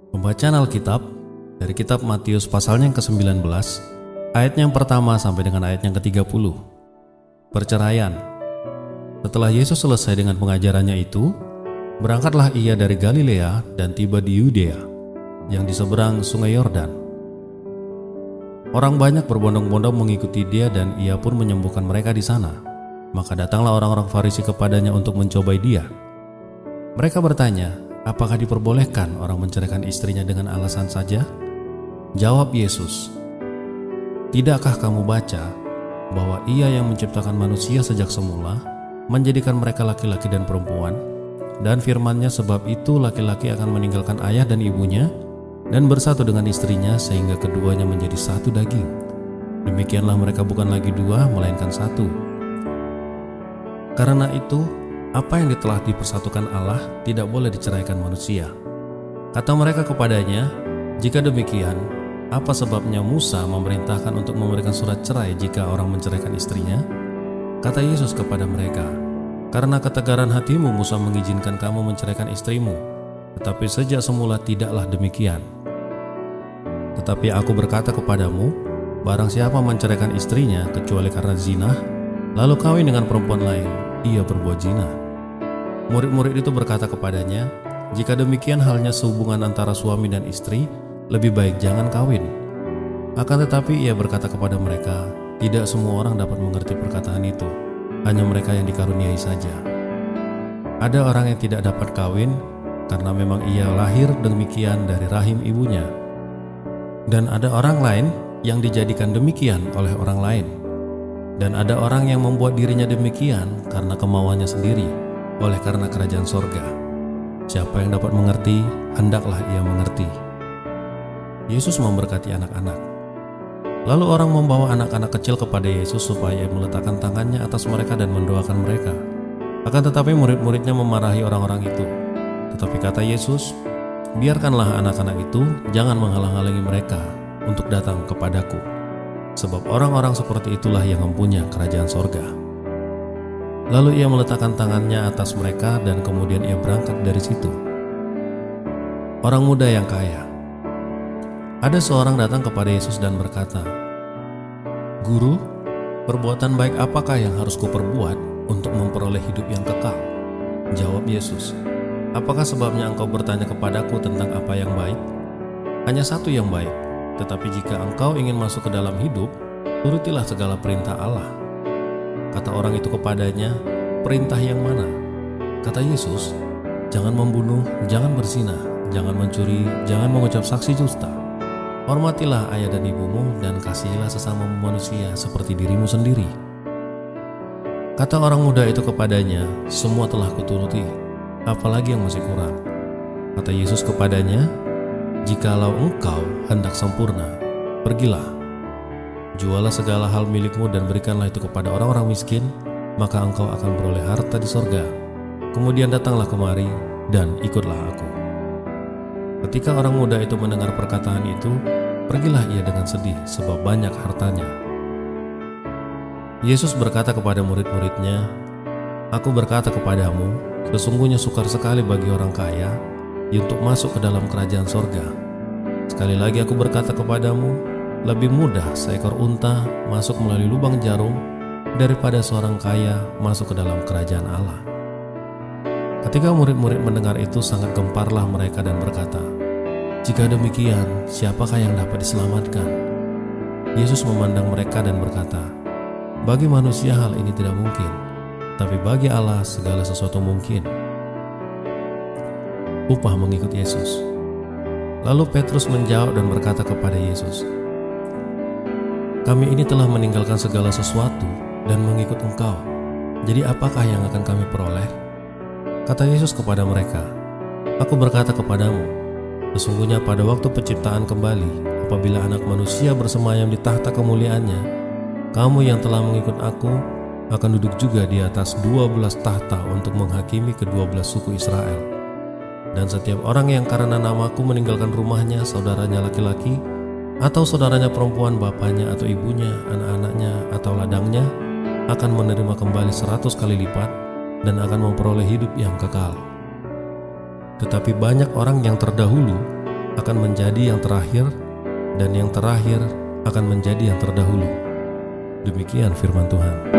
Pembacaan Alkitab dari kitab Matius pasalnya yang ke-19, ayat yang pertama sampai dengan ayat yang ke-30. Perceraian. Setelah Yesus selesai dengan pengajarannya itu, berangkatlah ia dari Galilea dan tiba di Yudea, yang di seberang sungai Yordan. Orang banyak berbondong-bondong mengikuti dia dan ia pun menyembuhkan mereka di sana. Maka datanglah orang-orang Farisi kepadanya untuk mencobai dia. Mereka bertanya, apakah diperbolehkan orang menceraikan istrinya dengan alasan saja? Jawab Yesus, tidakkah kamu baca bahwa Ia yang menciptakan manusia sejak semula menjadikan mereka laki-laki dan perempuan, dan firman-Nya sebab itu laki-laki akan meninggalkan ayah dan ibunya dan bersatu dengan istrinya sehingga keduanya menjadi satu daging. Demikianlah mereka bukan lagi dua melainkan satu. Karena itu, apa yang telah dipersatukan Allah tidak boleh diceraikan manusia. Kata mereka kepadanya, jika demikian, apa sebabnya Musa memerintahkan untuk memberikan surat cerai jika orang menceraikan istrinya? Kata Yesus kepada mereka, karena ketegaran hatimu Musa mengizinkan kamu menceraikan istrimu, tetapi sejak semula tidaklah demikian. Tetapi aku berkata kepadamu, barang siapa menceraikan istrinya kecuali karena zina, lalu kawin dengan perempuan lain, ia berbuat zina. Murid-murid itu berkata kepadanya, jika demikian halnya sehubungan antara suami dan istri, lebih baik jangan kawin. Akan tetapi ia berkata kepada mereka, tidak semua orang dapat mengerti perkataan itu, hanya mereka yang dikaruniai saja. Ada orang yang tidak dapat kawin karena memang ia lahir demikian dari rahim ibunya. Dan ada orang lain yang dijadikan demikian oleh orang lain. Dan ada orang yang membuat dirinya demikian karena kemauannya sendiri, oleh karena kerajaan sorga. Siapa yang dapat mengerti, hendaklah ia mengerti. Yesus memberkati anak-anak. Lalu orang membawa anak-anak kecil kepada Yesus supaya ia meletakkan tangannya atas mereka dan mendoakan mereka. Akan tetapi murid-muridnya memarahi orang-orang itu. Tetapi kata Yesus, biarkanlah anak-anak itu, jangan menghalang-halangi mereka untuk datang kepadaku. Sebab orang-orang seperti itulah yang mempunyai kerajaan sorga. Lalu ia meletakkan tangannya atas mereka dan kemudian ia berangkat dari situ. Orang muda yang kaya. Ada seorang datang kepada Yesus dan berkata, Guru, perbuatan baik apakah yang harus kuperbuat untuk memperoleh hidup yang kekal? Jawab Yesus, apakah sebabnya engkau bertanya kepadaku tentang apa yang baik? Hanya satu yang baik. Tetapi jika engkau ingin masuk ke dalam hidup, turutilah segala perintah Allah. Kata orang itu kepadanya, perintah yang mana? Kata Yesus, jangan membunuh, jangan berzina, jangan mencuri, jangan mengucap saksi dusta. Hormatilah ayah dan ibumu dan kasihilah sesama manusia seperti dirimu sendiri. Kata orang muda itu kepadanya, semua telah kuturuti, apalagi yang masih kurang? Kata Yesus kepadanya, jikalau engkau hendak sempurna, pergilah, jualah segala hal milikmu dan berikanlah itu kepada orang-orang miskin, maka engkau akan beroleh harta di sorga. Kemudian datanglah kemari dan ikutlah aku. Ketika orang muda itu mendengar perkataan itu, pergilah ia dengan sedih sebab banyak hartanya. Yesus berkata kepada murid-muridnya, aku berkata kepadamu, sesungguhnya sukar sekali bagi orang kaya untuk masuk ke dalam kerajaan sorga. Sekali lagi aku berkata kepadamu, lebih mudah seekor unta masuk melalui lubang jarum daripada seorang kaya masuk ke dalam kerajaan Allah. Ketika murid-murid mendengar itu, sangat gemparlah mereka dan berkata, jika demikian, siapakah yang dapat diselamatkan? Yesus memandang mereka dan berkata, bagi manusia hal ini tidak mungkin, tapi bagi Allah segala sesuatu mungkin. Upah mengikut Yesus. Lalu Petrus menjawab dan berkata kepada Yesus, kami ini telah meninggalkan segala sesuatu dan mengikut Engkau. Jadi apakah yang akan kami peroleh? Kata Yesus kepada mereka, aku berkata kepadamu, sesungguhnya pada waktu penciptaan kembali, apabila anak manusia bersemayam di tahta kemuliaannya, kamu yang telah mengikut aku akan duduk juga di atas 12 tahta untuk menghakimi ke-12 suku Israel. Dan setiap orang yang karena namaku meninggalkan rumahnya, saudaranya laki-laki, atau saudaranya perempuan, bapaknya atau ibunya, anak-anaknya atau ladangnya, akan menerima kembali 100 kali lipat dan akan memperoleh hidup yang kekal. Tetapi banyak orang yang terdahulu akan menjadi yang terakhir, dan yang terakhir akan menjadi yang terdahulu. Demikian firman Tuhan.